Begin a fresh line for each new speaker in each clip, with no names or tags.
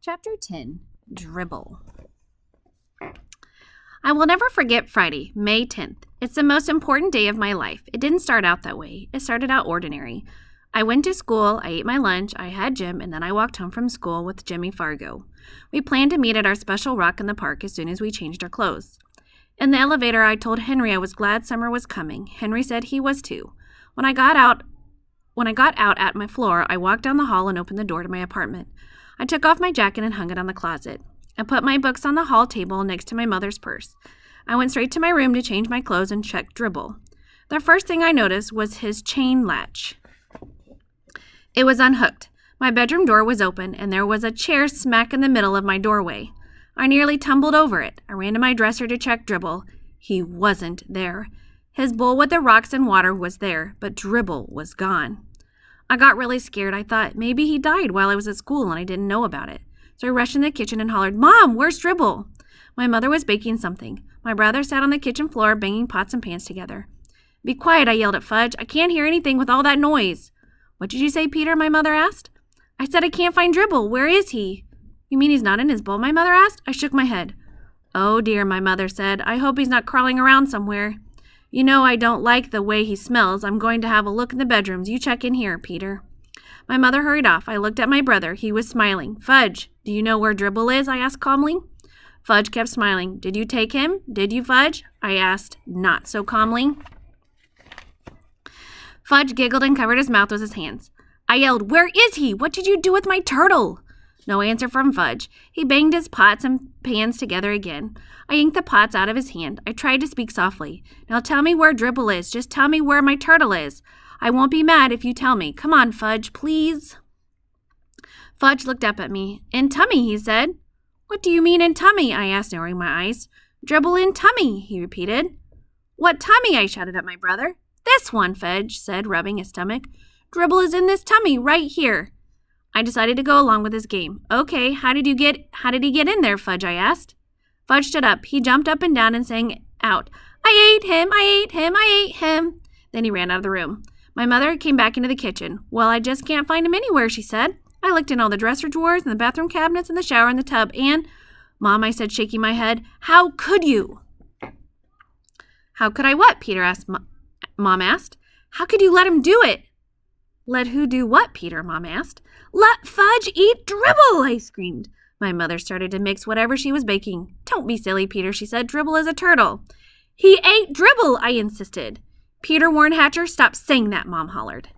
Chapter 10, Dribble. I will never forget Friday, May 10th. It's the most important day of my life. It didn't start out that way. It started out ordinary. I went to school, I ate my lunch, I had gym, and then I walked home from school with Jimmy Fargo. We planned to meet at our special rock in the park as soon as we changed our clothes. In the elevator, I told Henry I was glad summer was coming. Henry said he was too. When I got out at my floor, I walked down the hall and opened the door to my apartment. I took off my jacket and hung it on the closet. I put my books on the hall table next to my mother's purse. I went straight to my room to change my clothes and check Dribble. The first thing I noticed was his chain latch. It was unhooked. My bedroom door was open, and there was a chair smack in the middle of my doorway. I nearly tumbled over it. I ran to my dresser to check Dribble. He wasn't there. His bowl with the rocks and water was there, but Dribble was gone. I got really scared. I thought maybe he died while I was at school and I didn't know about it. So I rushed in the kitchen and hollered, "Mom, where's Dribble?" My mother was baking something. My brother sat on the kitchen floor banging pots and pans together. "Be quiet," I yelled at Fudge. "I can't hear anything with all that noise." "What did you say, Peter?" my mother asked. "I said I can't find Dribble. Where is he?" "You mean he's not in his bowl?" my mother asked. I shook my head. "Oh dear," my mother said. "I hope he's not crawling around somewhere. You know I don't like the way he smells. I'm going to have a look in the bedrooms. You check in here, Peter." My mother hurried off. I looked at my brother. He was smiling. "Fudge, do you know where Dribble is?" I asked calmly. Fudge kept smiling. "Did you take him? Did you, Fudge?" I asked, not so calmly. Fudge giggled and covered his mouth with his hands. I yelled, "Where is he? What did you do with my turtle?" No answer from Fudge. He banged his pots and pans together again. I yanked the pots out of his hand. I tried to speak softly. "Now tell me where Dribble is. Just tell me where my turtle is. I won't be mad if you tell me. Come on, Fudge, please." Fudge looked up at me. "In tummy," he said. "What do you mean in tummy?" I asked, narrowing my eyes. "Dribble in tummy," he repeated. "What tummy?" I shouted at my brother. "This one," Fudge said, rubbing his stomach. "Dribble is in this tummy right here." I decided to go along with his game. "Okay, how did he get in there, Fudge?" I asked. Fudge stood up. He jumped up and down and sang out, "I ate him, I ate him, I ate him." Then he ran out of the room. My mother came back into the kitchen. "Well, I just can't find him anywhere," she said. "I looked in all the dresser drawers and the bathroom cabinets and the shower and the tub and—" "Mom," I said, shaking my head, "how could you?" "How could I what?" Mom asked. "How could you let him do it?" "Let who do what, Peter?" Mom asked. "Let Fudge eat Dribble!" I screamed. My mother started to mix whatever she was baking. "Don't be silly, Peter," she said. "Dribble is a turtle." "He ate Dribble," I insisted. "Peter Warren Hatcher, stop saying that," Mom hollered.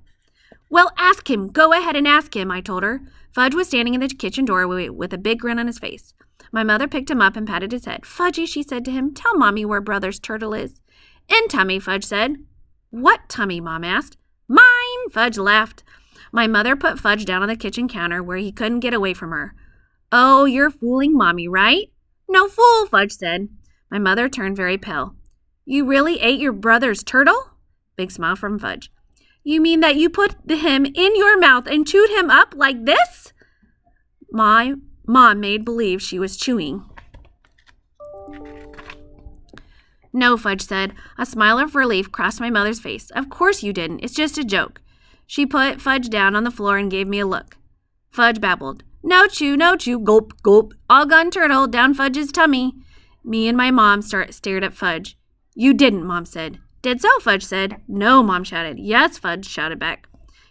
"Well, ask him. Go ahead and ask him," I told her. Fudge was standing in the kitchen doorway with a big grin on his face. My mother picked him up and patted his head. "Fudgy," she said to him, "tell Mommy where Brother's turtle is." "In tummy," Fudge said. "What tummy?" Mom asked. "Mine," Fudge laughed. My mother put Fudge down on the kitchen counter where he couldn't get away from her. "Oh, you're fooling Mommy, right?" "No fool," Fudge said. My mother turned very pale. "You really ate your brother's turtle?" Big smile from Fudge. "You mean that you put him in your mouth and chewed him up like this?" My mom made believe she was chewing. "No," Fudge said. A smile of relief crossed my mother's face. "Of course you didn't. It's just a joke." She put Fudge down on the floor and gave me a look. Fudge babbled. No chew, gulp, gulp. All gone turtle, down Fudge's tummy." Me and my mom stared at Fudge. "You didn't," Mom said. "Did so," Fudge said. "No," Mom shouted. "Yes," Fudge shouted back.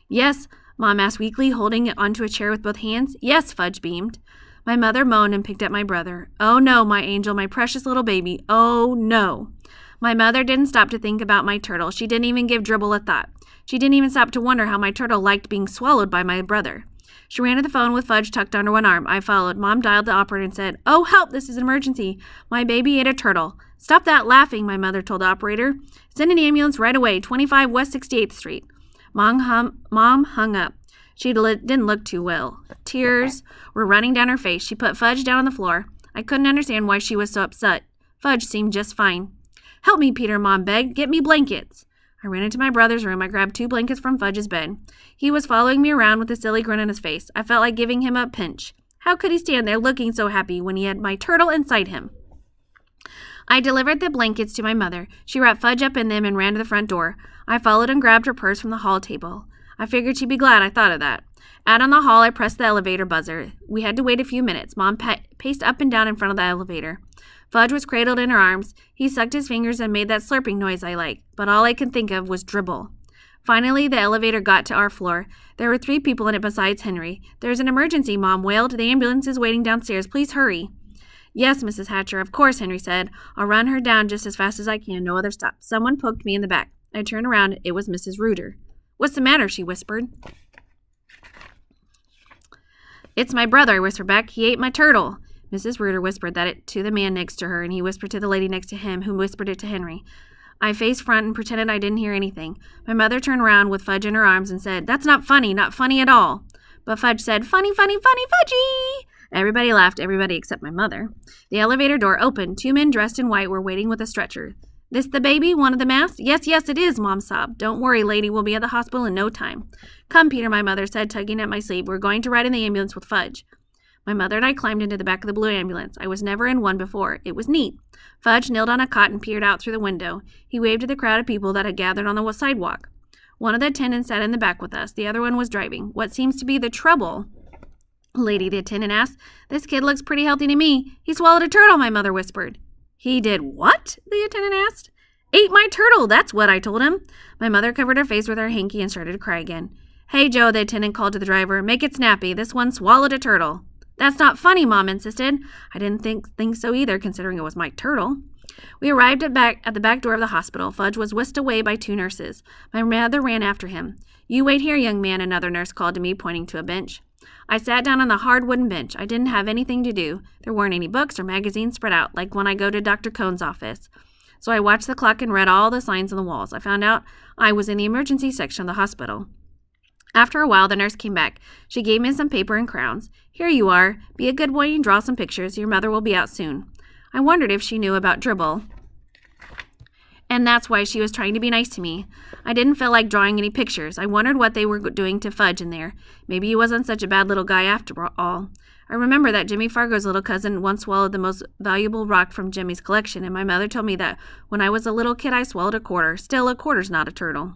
"Yes," Mom asked weakly, holding it onto a chair with both hands. "Yes," Fudge beamed. My mother moaned and picked up my brother. "Oh no, my angel, my precious little baby. Oh no." My mother didn't stop to think about my turtle. She didn't even give Dribble a thought. She didn't even stop to wonder how my turtle liked being swallowed by my brother. She ran to the phone with Fudge tucked under one arm. I followed. Mom dialed the operator and said, "Oh, help, this is an emergency. My baby ate a turtle." "Stop that laughing," my mother told the operator. "Send an ambulance right away, 25 West 68th Street. Mom hung up. She didn't look too well. Tears were running down her face. She put Fudge down on the floor. I couldn't understand why she was so upset. Fudge seemed just fine. "Help me, Peter," Mom begged. "Get me blankets." I ran into my brother's room. I grabbed 2 blankets from Fudge's bed. He was following me around with a silly grin on his face. I felt like giving him a pinch. How could he stand there looking so happy when he had my turtle inside him? I delivered the blankets to my mother. She wrapped Fudge up in them and ran to the front door. I followed and grabbed her purse from the hall table. I figured she'd be glad I thought of that. Out on the hall, I pressed the elevator buzzer. We had to wait a few minutes. Mom paced up and down in front of the elevator. Fudge was cradled in her arms. He sucked his fingers and made that slurping noise I like, but all I could think of was dribble. Finally, the elevator got to our floor. There were 3 people in it besides Henry. "There's an emergency," Mom wailed. "The ambulance is waiting downstairs. Please hurry." "Yes, Mrs. Hatcher, of course," Henry said. "I'll run her down just as fast as I can. No other stop." Someone poked me in the back. I turned around. It was Mrs. Reuter. "What's the matter?" she whispered. "It's my brother," I whispered back. "He ate my turtle." Mrs. Reuter whispered that to the man next to her, and he whispered to the lady next to him, who whispered it to Henry. I faced front and pretended I didn't hear anything. My mother turned around with Fudge in her arms and said, "That's not funny at all." But Fudge said, "Funny, funny, funny, Fudgy!" Everybody laughed, everybody except my mother. The elevator door opened. 2 men dressed in white were waiting with a stretcher. "This the baby?" one of them asked. Yes, it is," Mom sobbed. "Don't worry, lady, we'll be at the hospital in no time." "Come, Peter," my mother said, tugging at my sleeve. "We're going to ride in the ambulance with Fudge." My mother and I climbed into the back of the blue ambulance. I was never in one before. It was neat. Fudge knelt on a cot and peered out through the window. He waved to the crowd of people that had gathered on the sidewalk. One of the attendants sat in the back with us. The other one was driving. "What seems to be the trouble?" "Lady," the attendant asked. "This kid looks pretty healthy to me." "He swallowed a turtle," my mother whispered. "He did what?" the attendant asked. "Ate my turtle, that's what," I told him. My mother covered her face with her hanky and started to cry again. "Hey, Joe," the attendant called to the driver. "Make it snappy. This one swallowed a turtle." "That's not funny," Mom insisted. I didn't think so either, considering it was my turtle. We arrived at the back door of the hospital. Fudge was whisked away by 2 nurses. My mother ran after him. "You wait here, young man," another nurse called to me, pointing to a bench. I sat down on the hard wooden bench. I didn't have anything to do. There weren't any books or magazines spread out, like when I go to Dr. Cohn's office. So I watched the clock and read all the signs on the walls. I found out I was in the emergency section of the hospital. After a while, the nurse came back. She gave me some paper and crayons. "Here you are. Be a good boy and draw some pictures. Your mother will be out soon." I wondered if she knew about dribble, and that's why she was trying to be nice to me. I didn't feel like drawing any pictures. I wondered what they were doing to Fudge in there. Maybe he wasn't such a bad little guy after all. I remember that Jimmy Fargo's little cousin once swallowed the most valuable rock from Jimmy's collection, and my mother told me that when I was a little kid I swallowed a quarter. Still, a quarter's not a turtle.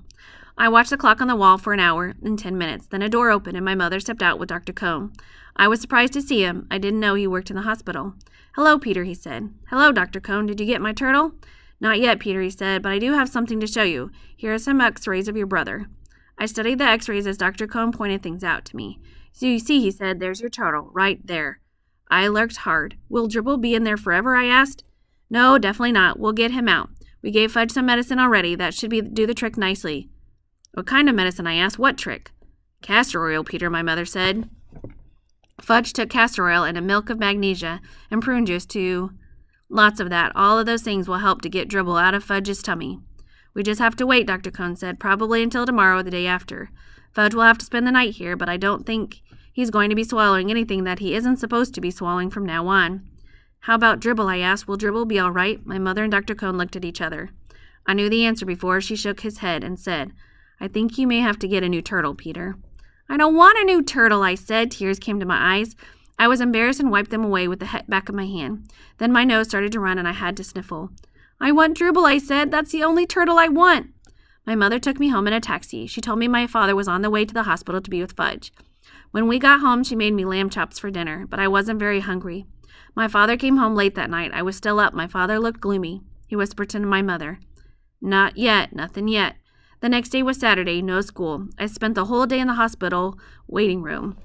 I watched the clock on the wall for an hour and 10 minutes. Then a door opened and my mother stepped out with Dr. Cohn. I was surprised to see him. I didn't know he worked in the hospital. "Hello, Peter," he said. "Hello, Dr. Cohn. Did you get my turtle?" "Not yet, Peter," he said, "but I do have something to show you. Here are some x-rays of your brother." I studied the x-rays as Dr. Cohn pointed things out to me. "So you see," he said, "there's your turtle, right there." I looked hard. "Will Dribble be in there forever?" I asked. "No, definitely not. We'll get him out. We gave Fudge some medicine already. That should do the trick nicely." "What kind of medicine?" I asked. "What trick?" "Castor oil, Peter," my mother said. Fudge took castor oil and a milk of magnesia and prune juice too. Lots of that. All of those things will help to get Dribble out of Fudge's tummy. "We just have to wait," Dr. Cohn said, "probably until tomorrow or the day after. Fudge will have to spend the night here, but I don't think he's going to be swallowing anything that he isn't supposed to be swallowing from now on." "How about Dribble?" I asked. "Will Dribble be all right?" My mother and Dr. Cohn looked at each other. I knew the answer before she shook his head and said, "I think you may have to get a new turtle, Peter." "I don't want a new turtle," I said. Tears came to my eyes. I was embarrassed and wiped them away with the back of my hand. Then my nose started to run and I had to sniffle. "I want Dribble," I said. "That's the only turtle I want." My mother took me home in a taxi. She told me my father was on the way to the hospital to be with Fudge. When we got home, she made me lamb chops for dinner, but I wasn't very hungry. My father came home late that night. I was still up. My father looked gloomy. He whispered to my mother, "Not yet, nothing yet." The next day was Saturday, no school. I spent the whole day in the hospital waiting room.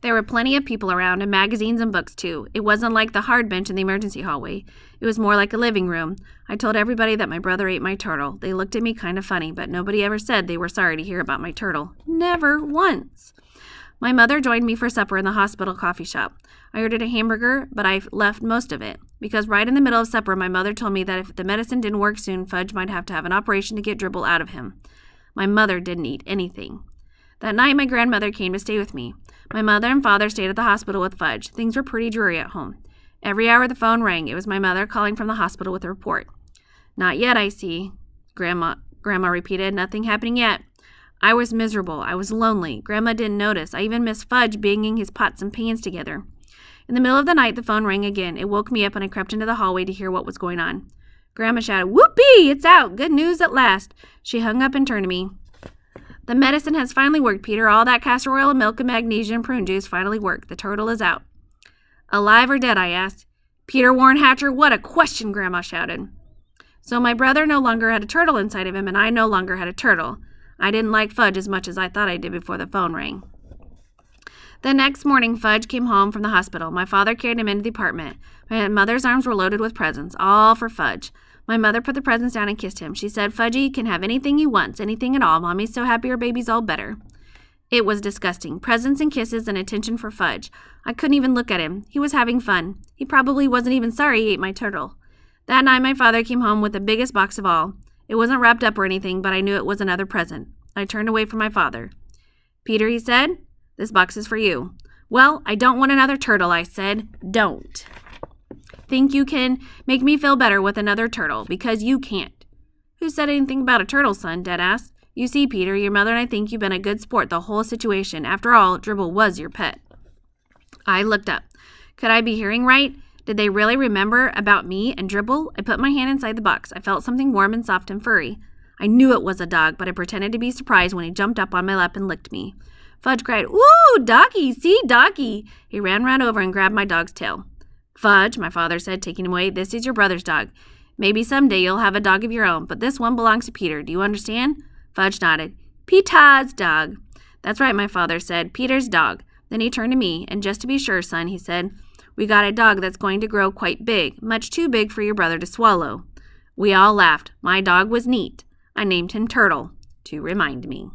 There were plenty of people around, and magazines and books too. It wasn't like the hard bench in the emergency hallway. It was more like a living room. I told everybody that my brother ate my turtle. They looked at me kind of funny, but nobody ever said they were sorry to hear about my turtle. Never once. My mother joined me for supper in the hospital coffee shop. I ordered a hamburger, but I left most of it, because right in the middle of supper, my mother told me that if the medicine didn't work soon, Fudge might have to have an operation to get Dribble out of him. My mother didn't eat anything. That night, my grandmother came to stay with me. My mother and father stayed at the hospital with Fudge. Things were pretty dreary at home. Every hour the phone rang. It was my mother calling from the hospital with a report. "Not yet, I see," Grandma repeated. "Nothing happening yet." I was miserable. I was lonely. Grandma didn't notice. I even missed Fudge banging his pots and pans together. In the middle of the night, the phone rang again. It woke me up and I crept into the hallway to hear what was going on. Grandma shouted, "Whoopee! It's out! Good news at last!" She hung up and turned to me. The medicine has finally worked, Peter. All that castor oil and milk and magnesium prune juice finally worked. The turtle is out. Alive or dead, I asked. Peter Warren Hatcher, what a question, Grandma shouted. So my brother no longer had a turtle inside of him, and I no longer had a turtle. I didn't like Fudge as much as I thought I did before the phone rang. The next morning, Fudge came home from the hospital. My father carried him into the apartment. My mother's arms were loaded with presents, all for Fudge. My mother put the presents down and kissed him. She said, Fudgy can have anything he wants, anything at all. Mommy's so happy her baby's all better. It was disgusting. Presents and kisses and attention for Fudge. I couldn't even look at him. He was having fun. He probably wasn't even sorry he ate my turtle. That night, my father came home with the biggest box of all. It wasn't wrapped up or anything, but I knew it was another present. I turned away from my father. Peter, he said, this box is for you. Well, I don't want another turtle, I said. Don't. Think you can make me feel better with another turtle, because you can't. Who said anything about a turtle, son? Dad asked. You see, Peter, your mother and I think you've been a good sport the whole situation. After all, Dribble was your pet. I looked up. Could I be hearing right? Did they really remember about me and Dribble? I put my hand inside the box. I felt something warm and soft and furry. I knew it was a dog, but I pretended to be surprised when he jumped up on my lap and licked me. Fudge cried, Ooh, doggy, see, doggy. He ran right over and grabbed my dog's tail. Fudge, my father said, taking him away, this is your brother's dog. Maybe someday you'll have a dog of your own, but this one belongs to Peter. Do you understand? Fudge nodded. Peter's dog. That's right, my father said. Peter's dog. Then he turned to me, and just to be sure, son, he said, we got a dog that's going to grow quite big, much too big for your brother to swallow. We all laughed. My dog was neat. I named him Turtle, to remind me.